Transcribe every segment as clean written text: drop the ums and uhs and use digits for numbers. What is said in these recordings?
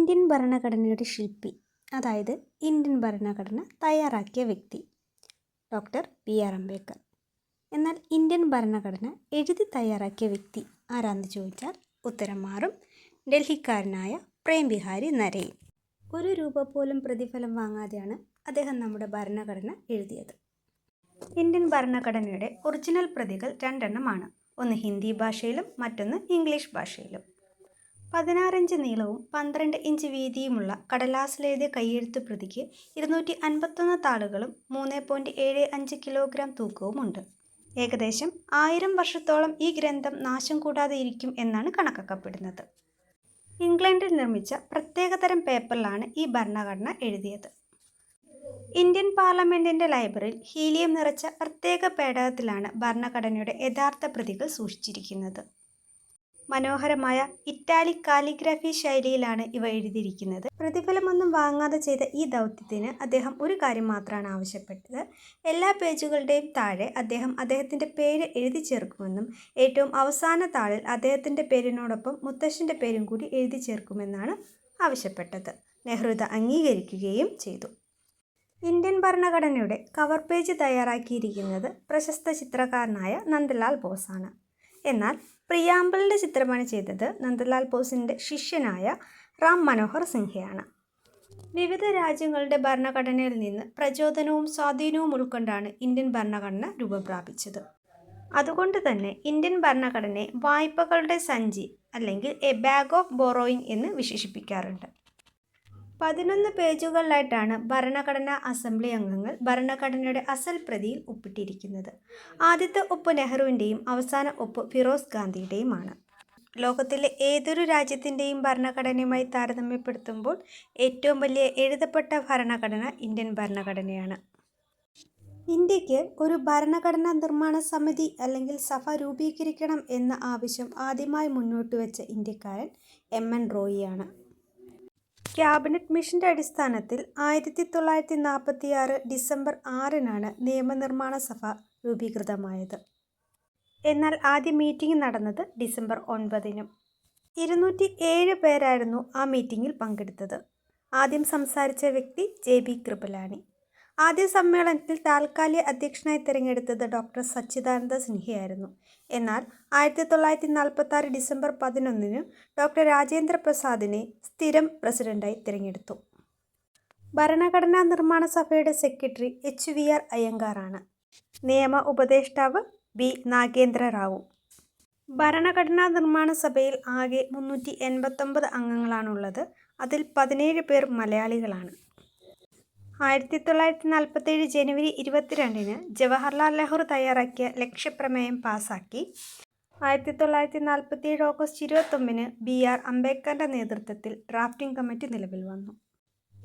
Indian ഭരണഘടനയുടെ ശില്പി, അതായത് ഇന്ത്യൻ ഭരണഘടന തയ്യാറാക്കിയ വ്യക്തി ഡോക്ടർ ബി.ആർ. അംബേദ്കർ. എന്നാൽ ഇന്ത്യൻ ഭരണഘടന എഴുതി തയ്യാറാക്കിയ വ്യക്തി ആരാന്ന് ചോദിച്ചാൽ ഉത്തരം മാറും ഡൽഹിക്കാരനായ പ്രേം ബിഹാരി നരൈൻ. 1 രൂപ പോലും പ്രതിഫലം വാങ്ങാതെയാണ് അദ്ദേഹം നമ്മുടെ ഭരണഘടന എഴുതിയത്. ഇന്ത്യൻ ഭരണഘടനയുടെ ഒറിജിനൽ പ്രതികൾ 2 എണ്ണമാണ്. ഒന്ന് ഹിന്ദി ഭാഷയിലും മറ്റൊന്ന് ഇംഗ്ലീഷ് ഭാഷയിലും. 16 ഇഞ്ച് നീളവും 12 ഇഞ്ച് വീതിയുമുള്ള കടലാസിലെഴുതിയ കൈയെഴുത്തു പ്രതിക്ക് 251 താളുകളും 3.75 കിലോഗ്രാം തൂക്കവുമുണ്ട്. ഏകദേശം 1000 വർഷത്തോളം ഈ ഗ്രന്ഥം നാശം കൂടാതെ ഇരിക്കും എന്നാണ് കണക്കാക്കപ്പെടുന്നത്. ഇംഗ്ലണ്ടിൽ നിർമ്മിച്ച പ്രത്യേകതരം പേപ്പറിലാണ് ഈ ഭരണഘടന എഴുതിയത്. ഇന്ത്യൻ പാർലമെന്റിന്റെ ലൈബ്രറിയിൽ ഹീലിയം നിറച്ച പ്രത്യേക പേടകത്തിലാണ് ഭരണഘടനയുടെ യഥാർത്ഥ പ്രതികൾ സൂക്ഷിച്ചിരിക്കുന്നത്. മനോഹരമായ ഇറ്റാലിക് കാലിഗ്രാഫി ശൈലിയിലാണ് ഇവ എഴുതിയിരിക്കുന്നത്. പ്രതിഫലമൊന്നും വാങ്ങാതെ ചെയ്ത ഈ ദൗത്യത്തിന് അദ്ദേഹം ഒരു കാര്യം മാത്രമാണ് ആവശ്യപ്പെട്ടത്. എല്ലാ പേജുകളുടെയും താഴെ അദ്ദേഹം അദ്ദേഹത്തിൻ്റെ പേര് എഴുതി ചേർക്കുമെന്നും ഏറ്റവും അവസാന താളിൽ അദ്ദേഹത്തിൻ്റെ പേരിനോടൊപ്പം മുത്തശ്ശൻ്റെ പേരും കൂടി എഴുതി ചേർക്കുമെന്നാണ് ആവശ്യപ്പെട്ടത്. നെഹ്റു ഇത് അംഗീകരിക്കുകയും ചെയ്തു. ഇന്ത്യൻ ഭരണഘടനയുടെ കവർ പേജ് തയ്യാറാക്കിയിരിക്കുന്നത് പ്രശസ്ത ചിത്രകാരനായ നന്ദലാൽ ബോസാണ്. എന്നാൽ പ്രിയാമ്പിളിൻ്റെ ചിത്രപ്പണി ചെയ്തത് നന്ദലാൽ ബോസിൻ്റെ ശിഷ്യനായ റാം മനോഹർ സിൻഹയാണ്. വിവിധ രാജ്യങ്ങളുടെ ഭരണഘടനയിൽ നിന്ന് പ്രചോദനവും സ്വാധീനവും ഉൾക്കൊണ്ടാണ് ഇന്ത്യൻ ഭരണഘടന രൂപം പ്രാപിച്ചത്. അതുകൊണ്ട് തന്നെ ഇന്ത്യൻ ഭരണഘടനയെ വായ്പകളുടെ സഞ്ചി അല്ലെങ്കിൽ എ ബാഗ് ഓഫ് ബോറോയിങ് എന്ന് വിശേഷിപ്പിക്കാറുണ്ട്. 11 പേജുകളിലായിട്ടാണ് ഭരണഘടനാ അസംബ്ലി അംഗങ്ങൾ ഭരണഘടനയുടെ അസൽ പ്രതിയിൽ ഒപ്പിട്ടിരിക്കുന്നത്. ആദ്യത്തെ ഒപ്പ് നെഹ്റുവിൻ്റെയും അവസാന ഒപ്പ് ഫിറോസ് ഗാന്ധിയുടെയുമാണ്. ലോകത്തിലെ ഏതൊരു രാജ്യത്തിൻ്റെയും ഭരണഘടനയുമായി താരതമ്യപ്പെടുത്തുമ്പോൾ ഏറ്റവും വലിയ എഴുതപ്പെട്ട ഭരണഘടന ഇന്ത്യൻ ഭരണഘടനയാണ്. ഇന്ത്യക്ക് ഒരു ഭരണഘടനാ നിർമ്മാണ സമിതി അല്ലെങ്കിൽ സഭ രൂപീകരിക്കണം എന്ന ആവശ്യം ആദ്യമായി മുന്നോട്ട് വെച്ച ഇന്ത്യക്കാരൻ എം.എൻ. റോയിയാണ്. ക്യാബിനറ്റ് മിഷന്റെ അടിസ്ഥാനത്തിൽ 1946 ഡിസംബർ 6-നാണ് നിയമനിർമ്മാണ സഭ രൂപീകൃതമായത്. എന്നാൽ ആദ്യ മീറ്റിംഗ് നടന്നത് ഡിസംബർ 9-നും. 207 പേരായിരുന്നു ആ മീറ്റിംഗിൽ പങ്കെടുത്തത്. ആദ്യം സംസാരിച്ച വ്യക്തി ജെ.ബി. കൃപലാനി. ആദ്യ സമ്മേളനത്തിൽ താൽക്കാലിക അധ്യക്ഷനായി തിരഞ്ഞെടുത്തത് ഡോക്ടർ സച്ചിദാനന്ദ സിൻഹയായിരുന്നു. എന്നാൽ 1946 ഡിസംബർ 11-ന് ഡോക്ടർ രാജേന്ദ്ര പ്രസാദിനെ സ്ഥിരം പ്രസിഡന്റായി തിരഞ്ഞെടുത്തു. ഭരണഘടനാ നിർമ്മാണ സഭയുടെ സെക്രട്ടറി എച്ച്.വി.ആർ. അയ്യങ്കാറാണ്. നിയമ ഉപദേഷ്ടാവ് ബി. നാഗേന്ദ്ര റാവു. ഭരണഘടനാ നിർമ്മാണ സഭയിൽ ആകെ 389 അംഗങ്ങളാണുള്ളത്. അതിൽ 17 പേർ മലയാളികളാണ്. 1947 ജനുവരി 22-ന് ജവഹർലാൽ നെഹ്റു തയ്യാറാക്കിയ ലക്ഷ്യപ്രമേയം പാസാക്കി. 1947 ഓഗസ്റ്റ് 29-ന് ബി.ആർ. അംബേദ്കറിൻ്റെ നേതൃത്വത്തിൽ ഡ്രാഫ്റ്റിംഗ് കമ്മിറ്റി നിലവിൽ വന്നു.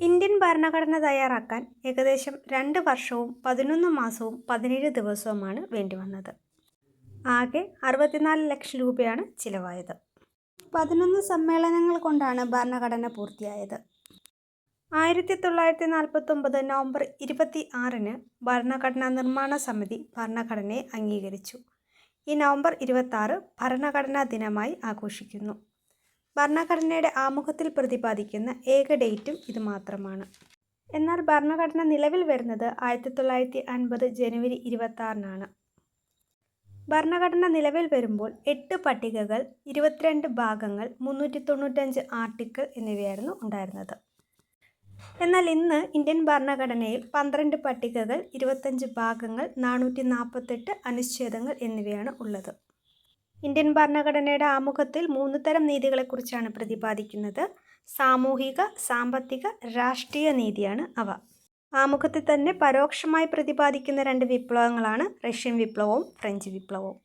ഇന്ത്യൻ ഭരണഘടന തയ്യാറാക്കാൻ ഏകദേശം 2 വർഷവും 11 മാസവും 17 ദിവസവുമാണ് വേണ്ടിവന്നത്. ആകെ 64 ലക്ഷം രൂപയാണ് ചിലവായത്. 11 സമ്മേളനങ്ങൾ കൊണ്ടാണ് ഭരണഘടന പൂർത്തിയായത്. 1949 നവംബർ 26-ന് ഭരണഘടനാ നിർമ്മാണ സമിതി ഭരണഘടനയെ അംഗീകരിച്ചു. ഈ നവംബർ 26 ഭരണഘടനാ ദിനമായി ആഘോഷിക്കുന്നു. ഭരണഘടനയുടെ ആമുഖത്തിൽ പ്രതിപാദിക്കുന്ന ഏക ഡേറ്റും ഇത് മാത്രമാണ്. എന്നാൽ ഭരണഘടന നിലവിൽ വരുന്നത് 1950 ജനുവരി 26-നാണ്. ഭരണഘടന നിലവിൽ വരുമ്പോൾ 8 പട്ടികകൾ, 22 ഭാഗങ്ങൾ, 395 ആർട്ടിക്കിൾ എന്നിവയായിരുന്നു ഉണ്ടായിരുന്നത്. എന്നാൽ ഇന്ന് ഇന്ത്യൻ ഭരണഘടനയിൽ 12 പട്ടികകൾ, 25 ഭാഗങ്ങൾ, 448 അനുച്ഛേദങ്ങൾ എന്നിവയാണ് ഉള്ളത്. ഇന്ത്യൻ ഭരണഘടനയുടെ ആമുഖത്തിൽ 3 തരം നീതികളെക്കുറിച്ചാണ് പ്രതിപാദിക്കുന്നത്. സാമൂഹിക, സാമ്പത്തിക, രാഷ്ട്രീയ നീതിയാണ് അവ. ആമുഖത്തിൽ തന്നെ പരോക്ഷമായി പ്രതിപാദിക്കുന്ന 2 വിപ്ലവങ്ങളാണ് റഷ്യൻ വിപ്ലവവും ഫ്രഞ്ച് വിപ്ലവവും.